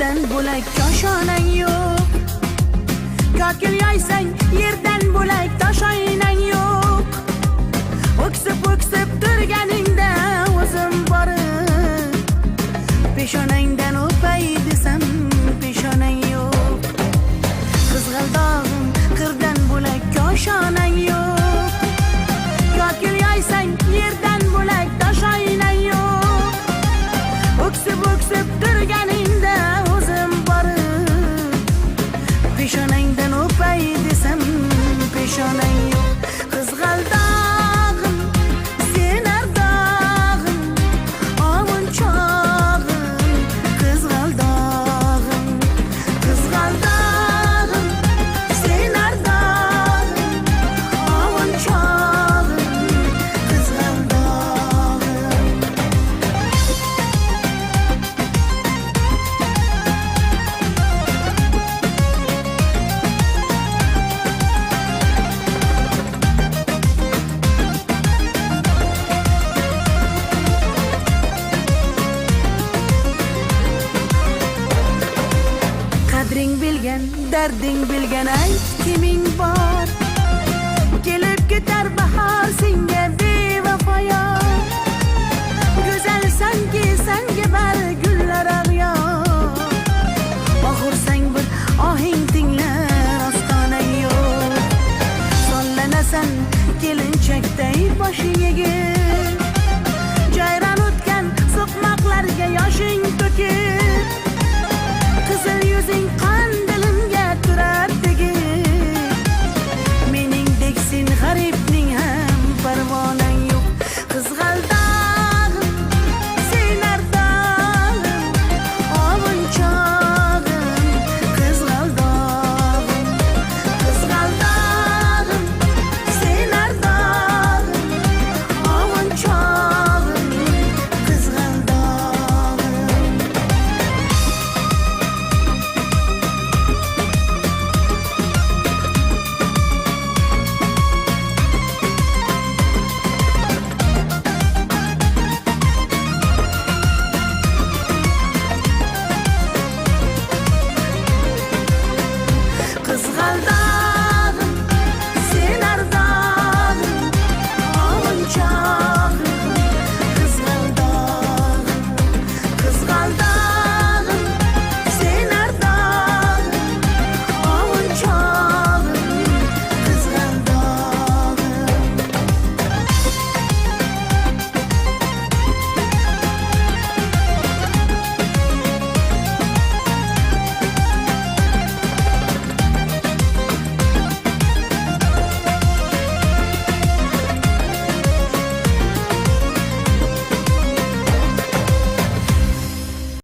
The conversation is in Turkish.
sendan bo'lak koshonang yo'q. Kokil yoysang yerdan bo'lak toshoynang yo'q. O'ksib turganingda o'zim borib peshonangdan o'pay desam peshonang yo'q. Qizg'aldog'im qirdan bo'lak koshonang yo'q. Kokil yoysang yerdan bo'lak toshoynang yo'q. O'ksib turganingda o'zim borib peshonangdan o'pay desam peshonang yo'q. Qizg'aldog'im sen ardog'im ovun chog'im. Qizg'aldog'im sen ardog'im ovun chog'im. Qizg'aldog'im qadring bilgan, darding bilgan ayt kiming bor. Kelib ketar bahor senga bevafo yor. Go'zalsanki senga bari gullar ag'yor. Oxursang bir ohing tinglar ostonang yo'q. Sollanasan kelinchakday boshing egib. Jayron o'tgan so'qmoqlarga yoshing to'kib. Qizil yuzing